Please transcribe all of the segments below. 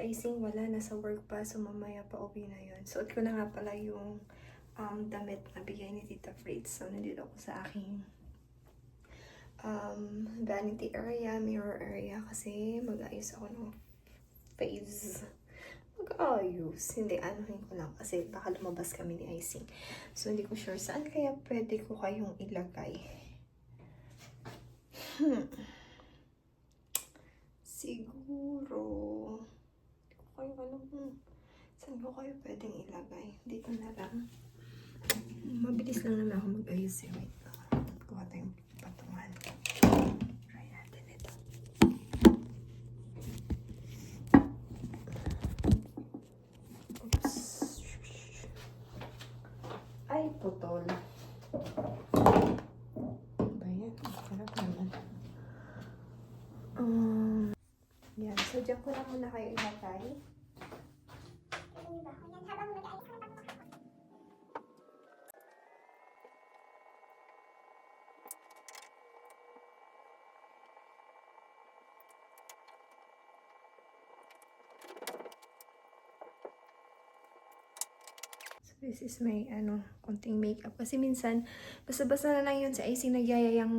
Icing wala, nasa work pa, so mamaya pa uwi na yun. Suot ko na nga pala yung damit na bigay ni Tita Fritz. So, nandito ako sa aking vanity area, mirror area, kasi mag-ayos ako ng face. Mag-ayos. Hindi, anuhin ko lang kasi baka lumabas kami ni Icing. So, hindi ko sure saan kaya pwede ko kayong ilagay. Siguro, hindi ko kayo alam kung saan ko kayo pwedeng ilagay. Dito na lang. Mabilis lang naman ako mag-ayos eh. Wait lang. Kuha tayong patungan. Try natin ito. Oops. Ay, putol. Ba yan? Sarap naman. Yan. So, dyan ko lang muna kayo ilagay. This is my, konting makeup. Kasi minsan, basta-basta na lang yun sa Icing nagyayayang,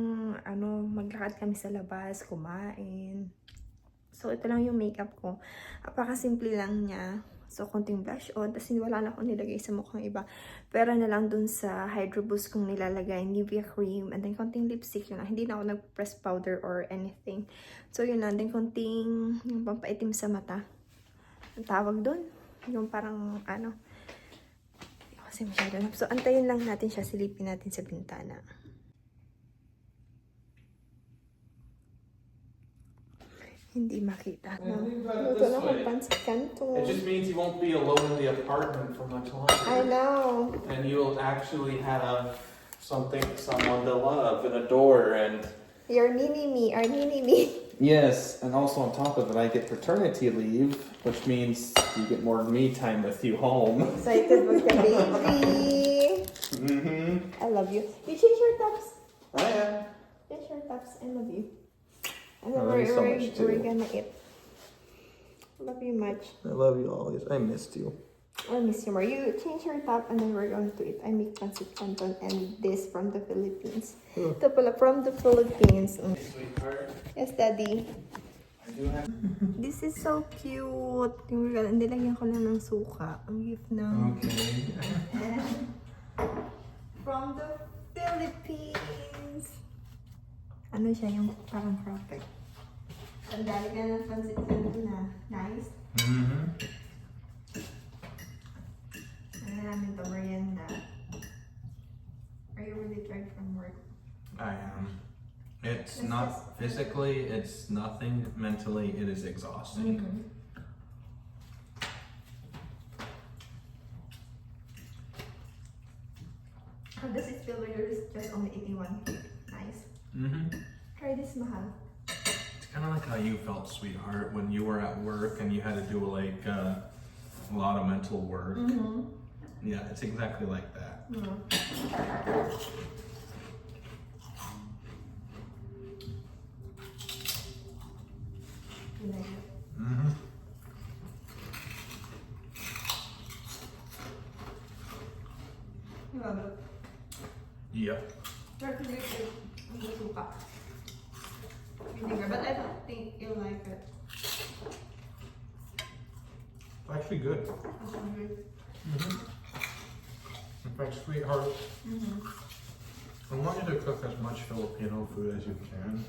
maglakad kami sa labas, kumain. So, ito lang yung makeup ko. Apaka-simple lang niya. So, konting blush on. Tapos, wala na akong nilagay sa mukhang iba. Pero na lang dun sa Hydro Boost kong nilalagay, Nivea cream. And then, konting lipstick yun lang. Hindi na ako nag-press powder or anything. So, yun na. Then, konting yung pampaitim sa mata. Ang tawag dun. Yung parang, kasi masyado na. So, antayin lang natin siya. Silipin natin sa bintana. Hindi makita. Luto na akong pancit canton. It just means you won't be alone in the apartment for much longer. I know. And you'll actually have someone to love and adore and... Your mini-me, our mini-me. Yes, and also on top of it, I get paternity leave, which means you get more me time with you home. Excited with the baby. Mm-hmm. I love you. You change your tops. I am. Change your tops. I love you. And then I love you so much, too. we're gonna eat. Love you much. I love you always. I missed you. I miss you more. You change your top and then we're going to eat. I make pancit canton and this from the Philippines. Ito pala from the Philippines. Sweetheart. Yes, Daddy. I do have... This is so cute. Yung regalo, nilagyan ko lang ng suka. Ang gift ng... Okay. From the Philippines. Ano siya, yung parang cropped. Sandali ka ng pancit canton na. Nice. Mm-hmm. Ano namin to, merienda. Are you really tired from work? I am. It's not physically, it's nothing. Mentally, it is exhausting. How does it feel when you're just only eating one? Nice. Try this, Mahal. It's kind of like how you felt, sweetheart, when you were at work and you had to do like a lot of mental work. Yeah, it's exactly like that. You like it? You love it? Yep. Try to make it with the suka. Vinegar, but I don't think you like it. It's actually good. It's hungry. In fact, sweetheart, I want you to cook as much Filipino food as you can.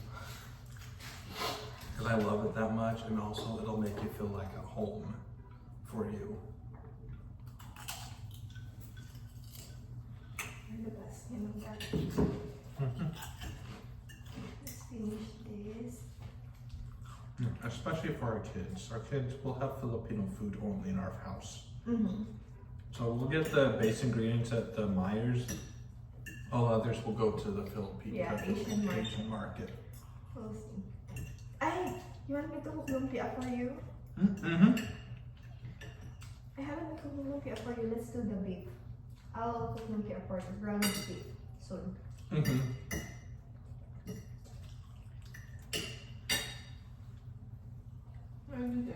Because I love it that much, and also it'll make you feel like a home for you. You're the best. You know that. Let's finish this. Especially for our kids. Our kids will have Filipino food only in our house. So we'll get the base ingredients at the Myers. All others will go to the Philippine Asian market. We'll see. Ay, you want me to cook lumpia for you? I haven't cooked lumpia for you. Let's do the beef. I'll cook lumpia for you. Ground beef soon. Are you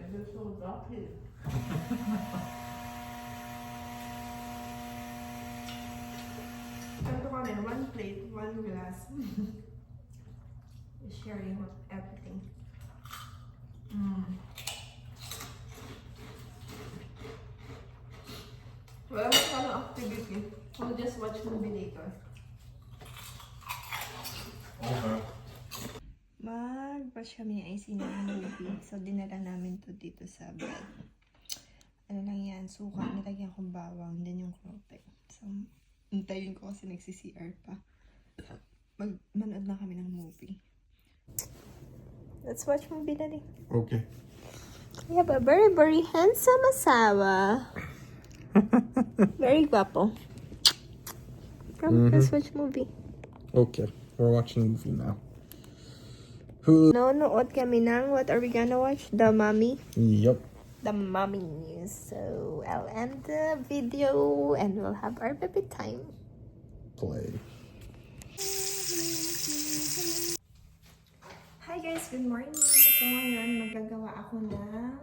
Ito kami, one plate, one glass. Sharing everything. Wala mo ano activity. We'll just watch movie later. Okay. Mag-watch kami ng IC ng movie. So, dinala namin to dito sa bed. Ano lang yan, suka. Nilagyan kong bawang. Then yung krope. So, hintayin ko kasi nagsi-CR pa. Manood na kami ng movie. Let's watch movie, Daddy. Okay. We have a very, very handsome asawa. Very guapo. Come, let's watch movie. Okay. We're watching a movie now. Hulu. Nonood kami ng, what are we gonna watch? The Mummy. Yep. The Mummy. So, I'll end the video and we'll have our baby time. Play. Hi guys, good morning. So ngayon, magagawa ako ng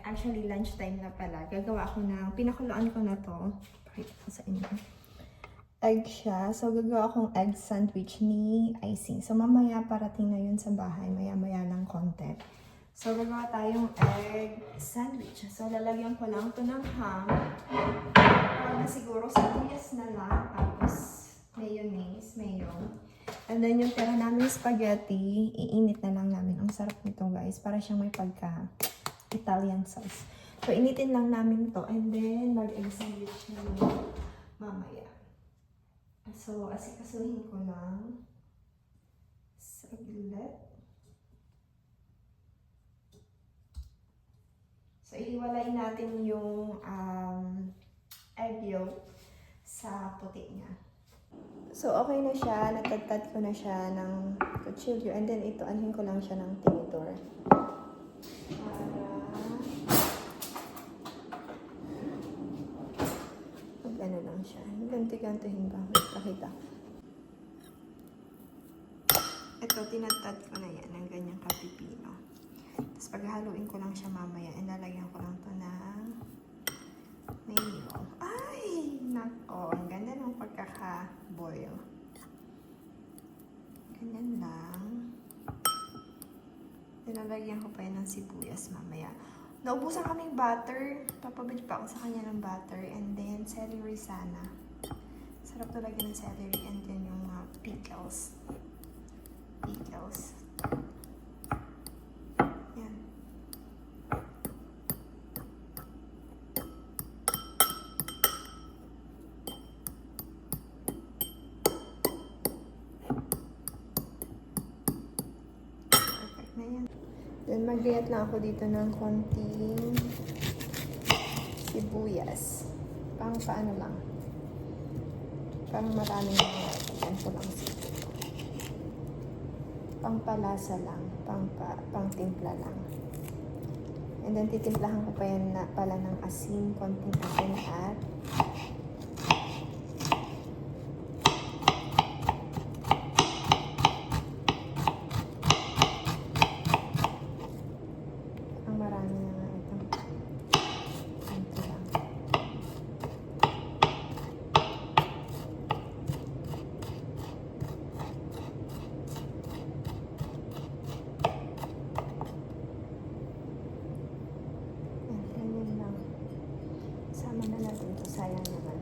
actually lunchtime na pala. Gagawa ako ng, pinakuluan ko na to. Pakita ko sa inyo. Egg siya. So gagawa akong egg sandwich ni icing. So mamaya parating na yun sa bahay. Maya-maya lang konti. So gagawa tayong egg sandwich. So lalagyan ko lang to ng ham. Na siguro sibuyas na lang. Tapos mayonnaise, mayo. And then yung tira namin spaghetti, iinit na lang namin. Ang sarap nito guys. Para siyang may pagka Italian sauce. So initin lang namin to. And then mag-egg sandwich na mamaya. So asikasuhin ko lang. Saglit. So ihiwalay natin yung egg yolk sa puti niya. So, okay na siya. Natagtad ko na siya ng kutsilyo. And then, ito, anhin ko lang siya ng tinidor. Para mag-ano lang siya. Ganti-gantihin ba? Wait, pakita. Ito, tinatad ko na yan ng ganyang kapipino. Tapos, paghaluin ko lang siya mamaya. And lalagyan ko lang ito ng mayo. Ay! Nako, ang ganda ng pagkaka-boil. Ganyan lang. Dinalagyan ko pa yan ng sibuyas mamaya. Naubusan kaming butter. Papabili pa ako sa kanya ng butter. And then, celery sana. Sarap talaga ng celery. And then, yung pickles. Pickles. Yan. Perfect na yan. Then, mag-grate lang ako dito ng konting sibuyas. Pang paano lang. Parang maraming yan ko lang siguro. Pang palasa lang. Pang timpla lang. And then, titimplahan ko pa yan na pala ng asin. Konting asin at ang marami na nga ito. Ito lang. Ganyan lang. Sama na natin ito. Sayang naman.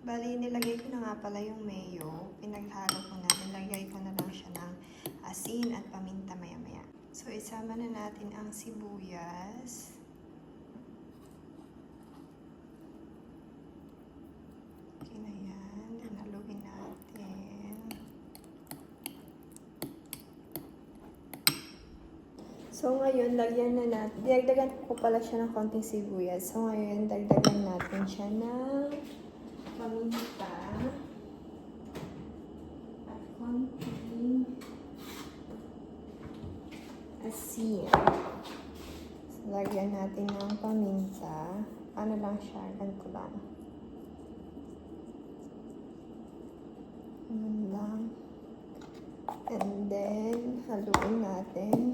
Bali, nilagay ko na nga pala yung mayo. Pinaghalo ko na. Nilagay ko na lang siya ng asin at paminta maya-maya. So, isama na natin ang sibuyas. So ngayon, lagyan na natin, dagdagan ko pala siya ng konting sibuyas. So ngayon, dagdagan natin siya ng paminta at konting asin. So, lagyan natin ng paminta. Ano lang siya, ganito lang. Ganun lang. And then, haluin natin.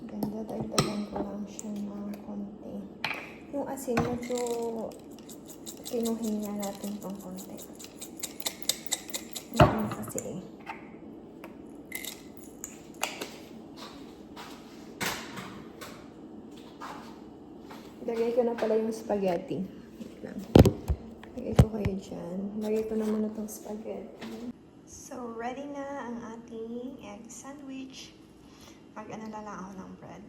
Ganda, dagdagan ko lang siya ng konti. Yung asin, medyo pinuhin nga natin itong konti. Ano kasi eh. Lagay ko na pala yung spaghetti. Wait lang. Lagay ko kayo dyan. Lagay ko na muna itong spaghetti. So, ready na ang ating egg sandwich. Mag-alala lang ako ng bread.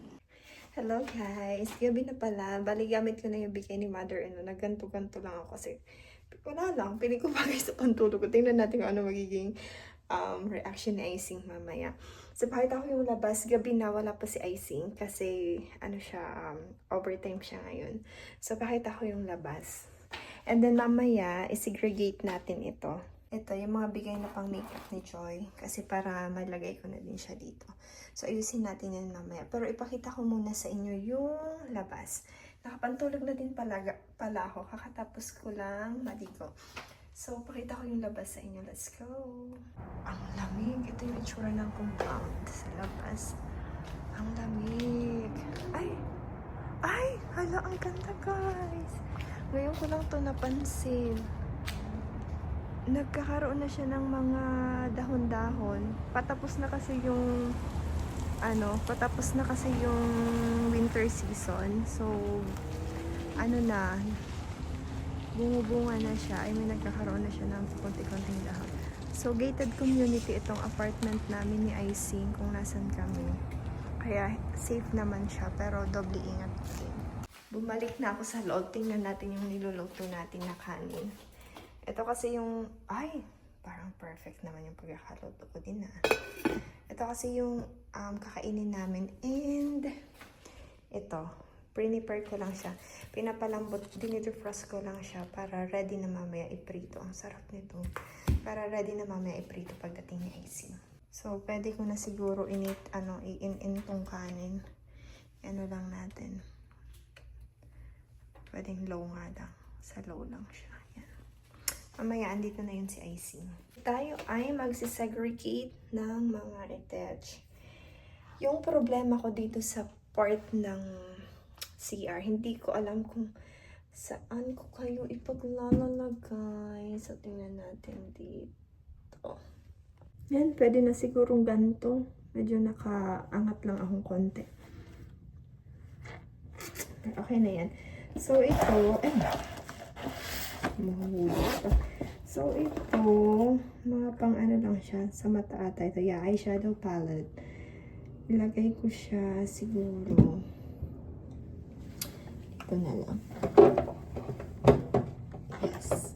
Hello guys! Gabi na pala. Bali, gamit ko na yung bigay ni mother-in-law. Nagganto-ganto lang ako kasi wala lang. Piling ko bagay sa pantulog ko. Tingnan natin kung ano magiging reaction ni Icing mamaya. So, pakita ko yung labas. Gabi na, wala pa si Icing kasi ano siya, overtime siya ngayon. So, pakita ko yung labas. And then mamaya, isegregate natin ito. Ito, yung mga bigay na pang makeup ni Joy. Kasi para malagay ko na din siya dito. So, ayusin natin yan mamaya. Pero ipakita ko muna sa inyo yung labas. Nakapantulog na din pala ako. Kakatapos ko lang maligo. So, pakita ko yung labas sa inyo. Let's go! Ang lamig. Ito yung itsura ng compound sa labas. Ang lamig. Ay! Ay! Hala, ang ganda guys! Ngayon ko lang to napansin. Nagkakaroon na siya ng mga dahon-dahon. Patapos na kasi yung winter season. So, bumubunga na siya. I mean, nagkakaroon na siya ng konti-konting dahon. So, gated community itong apartment namin ni Icing kung nasan kami. Kaya, safe naman siya. Pero, doble ingat din. Bumalik na ako sa loob. Tingnan natin yung niluluto natin na kanin. Ito kasi yung, parang perfect naman yung pagkakaluto ko din Ito kasi yung kakainin namin. And, ito, prepare ko lang siya. Pinapalambot, dinidefrost ko lang siya para ready na mamaya iprito. Ang sarap nito. Para ready na mamaya iprito pagdating ni Icing. So, pwede ko na siguro i-in tong kanin. Ano lang natin. Pwedeng low nga lang. Sa low lang siya. Mamaya, andito na yun si Icing. Tayo ay magsisegregate ng mga retouch. Yung problema ko dito sa part ng CR, hindi ko alam kung saan ko kayo ipaglalalagay. So, tingnan natin dito. Yan, pwede na sigurong ganito. Medyo nakaangat lang akong konti. Okay na yan. So, ito, mahulog pa. So, ito, mga pang lang siya, sa mata ata. Ito, eyeshadow palette. Ilagay ko siya siguro. Ito na lang. Yes.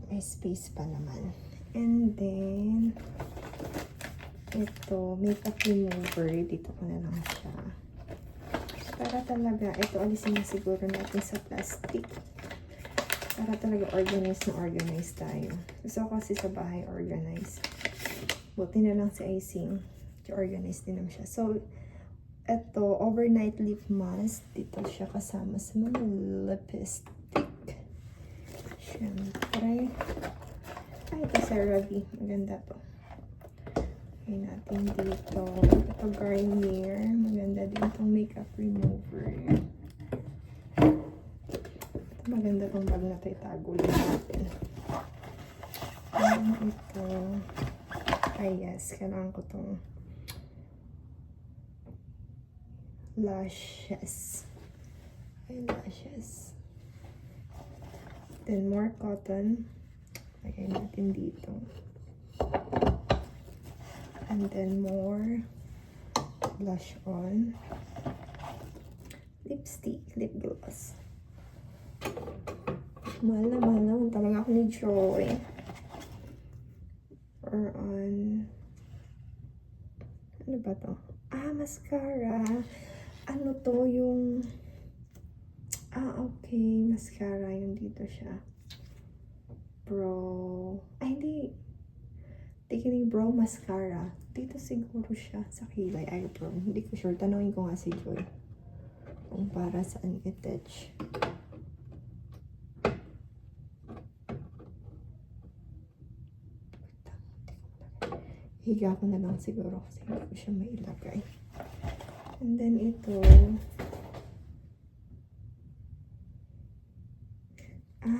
May space pa naman. And then, ito, makeup remover. Dito ko na lang siya. Para talaga, ito alisin na siguro natin sa plastic. Para talaga organized tayo. Gusto ko kasi sa bahay organized. Buti na lang si Icing. Organized din naman siya. So, ito, overnight lip mask. Dito siya kasama sa mga lipstick. Siyempre. Ito CeraVe. Maganda to. Okay natin dito. Ito Garnier. Maganda din itong makeup remover. Maganda tong bag na ito, itago lang natin. Ito. Yes, kailangan ko tong lashes. Eyelashes. Then more cotton. Lagay natin dito. And then more blush on. Lipstick, lip gloss. Mahal naman talaga ako ni Joy. Or on... Ano ba to? Mascara. Ano to yung... okay. Mascara. Yung dito siya. Brow. Hindi. Tingin brow mascara. Dito siguro siya sa kilay. Eyebrow. Hindi ko sure. Tanongin ko nga si Joy. Kung para saan i-attach. Higa ko na lang siguro kasi hindi ko siya mailagay. And then ito.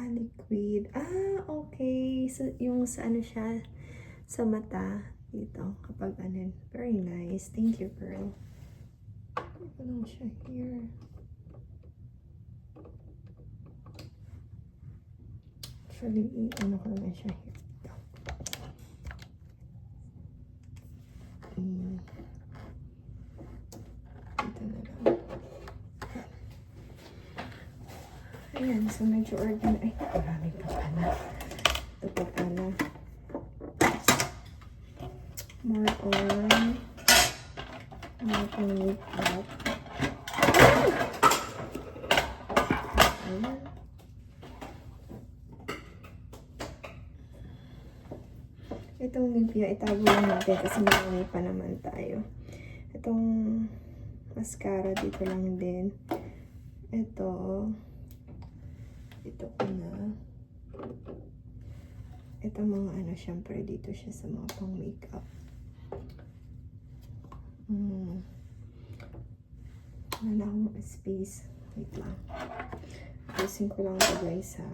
Liquid. Okay. So, yung sa ano siya, sa mata, dito, kapag ano, very nice. Thank you, girl. Ito lang siya here. Actually, ano ko naman siya here. Dito na lang. Ayan, so medyo ay, marami pa pala. Ito pa pala. More on makeup. Ayan. Itong Nivea, itago lang natin kasi marami pa naman tayo. Itong mascara dito lang din. Ito ko na. Ito mga ano, syempre dito siya sa mga pang makeup. Wala na akong space. Wait lang. Ayusin ko lang ito guys ha.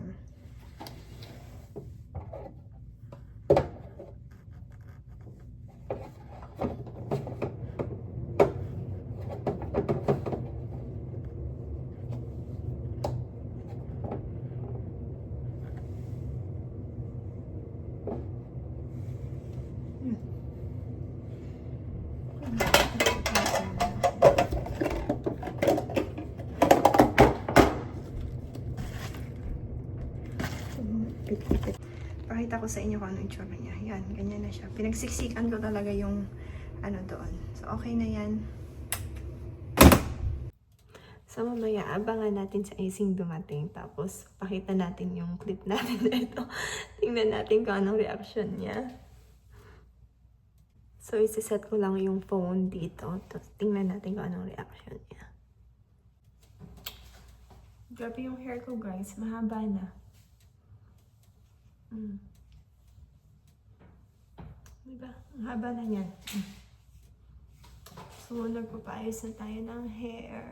Pakita ko sa inyo kung ano yung tsura niya. Yan, ganyan na siya. Pinagsiksikan ko talaga yung ano doon. So, okay na yan. So, mamaya, abangan natin sa icing dumating. Tapos, pakita natin yung clip natin dito. Tingnan natin kung anong reaction niya. So, isiset ko lang yung phone dito. Tapos, tingnan natin kung anong reaction niya. Grabe yung hair ko, guys. Mahaba na. Diba? Ang haba na yan. So, nagpapayos na tayo ng hair.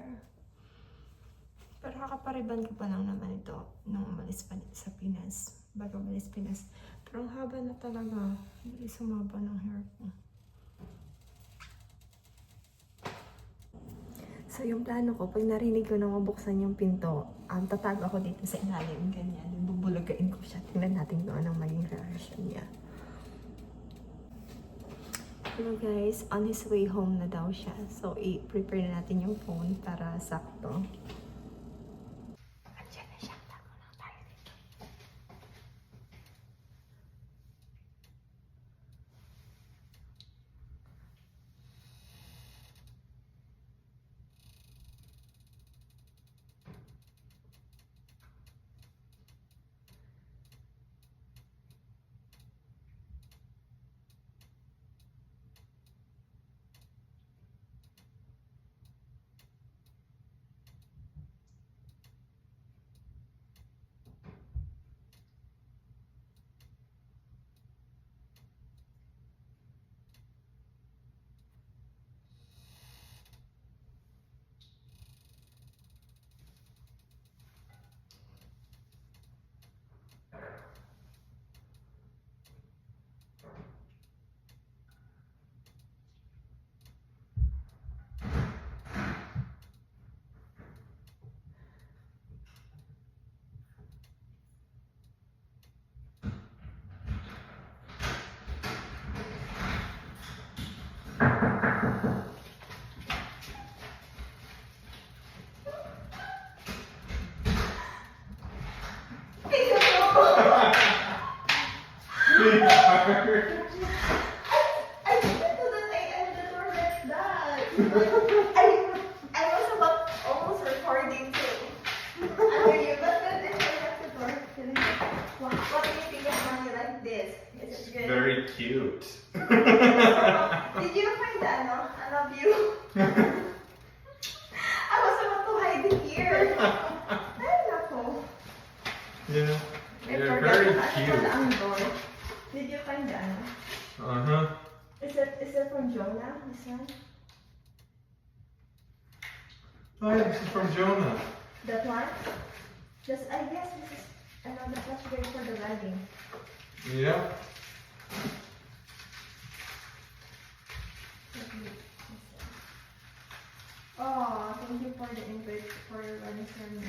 Pero kakapariban ko pa lang naman ito nung umalis pa sa Pinas. Bago umalis Pinas. Pero ang haba na talaga. Hindi sumaba ng hair ko. So, yung plano ko, pag narinig ko na mabuksan yung pinto, tatago ako dito sa ilalim, ganyan. Bubulagain ko siya. Tingnan natin kung anong maging reaction niya. Hello guys, on his way home na daw siya. So, i-prepare na natin yung phone para sakto. Andiyan na siya. Tago lang tayo dito. I was about almost recording too. Are you? But then I have to work. What do you think of money like this? Is it good? Very cute. Did you find that? No? I love you. I was about to hide it here. Ay, nako. Yeah. I You're forgot very to ask for cute. the andor. Did you find that? Uh-huh. Is that from Jonah? This one? Oh, yeah, this is from Jonah. That one? Just I guess this is another category for the wedding. Yeah. Oh, thank you for the invite for your wedding ceremony.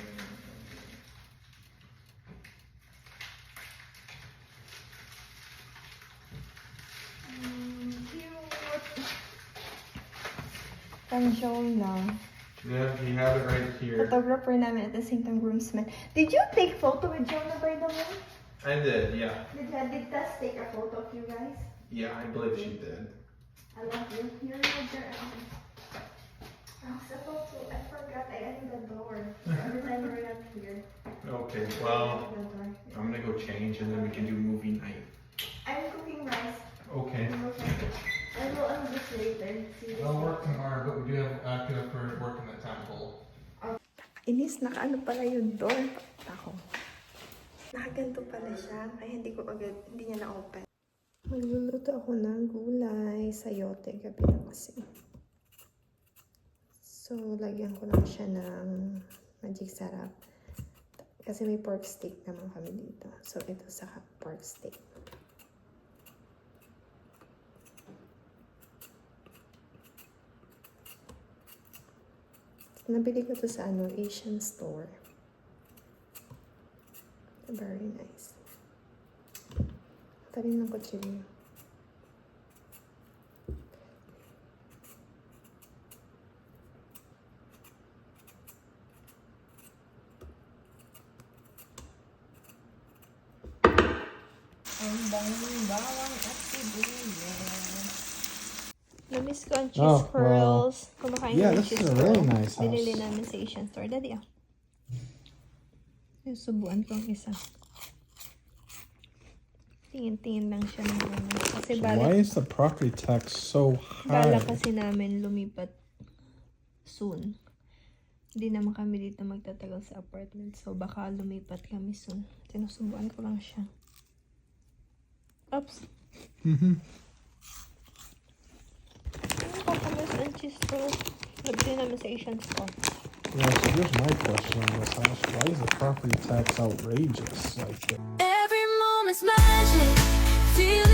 Cute. From Jonah. Yeah, you have it right here. Photographer namin at the same time groomsman. Did you take photo with Jonah by the way? I did, yeah. Did Tess take a photo of you guys? Yeah, I believe she did. I love you. You're there. I was supposed to. I forgot. I ended the door. Every time we're not here. Okay, I well, ended the door. I'm gonna go change and then we can do movie night. I'm cooking rice. Okay. I will this later. See this I'll work tomorrow, but we do have active for work in the temple. Inis, nakaano pala yung door. Ako. Nakaganto pala siya. Kaya hindi niya na-open. Magluluto ako ng gulay. Sayote. Gabi na kasi. So, lagyan ko lang siya ng magic sarap. Kasi may pork steak naman kami dito. So, ito sa pork steak. Nabili ko to sa Asian store. Very nice. Tarin ng kutsilyo. Ang daming bawang at sibuyas. Namiss ko ang cheese Oh, well, curls. Kumakain yeah, ng this cheese is a really curls. nice house. Binili namin sa Asian store. Daddy, susubuan ko ang isa. Tingin-tingin lang siya ng ano. Kasi Why is the property tax so bala high? kasi namin lumipat soon. Hindi naman kami dito magtatagal sa apartment. So, baka lumipat kami soon. Sinusubuan ko lang siya. Oops. Kakamis ang cheese rolls. Nabili namin sa Asian store. Yeah, so here's my question on this house. Why is the property tax outrageous like that? Every moment's magic. Feel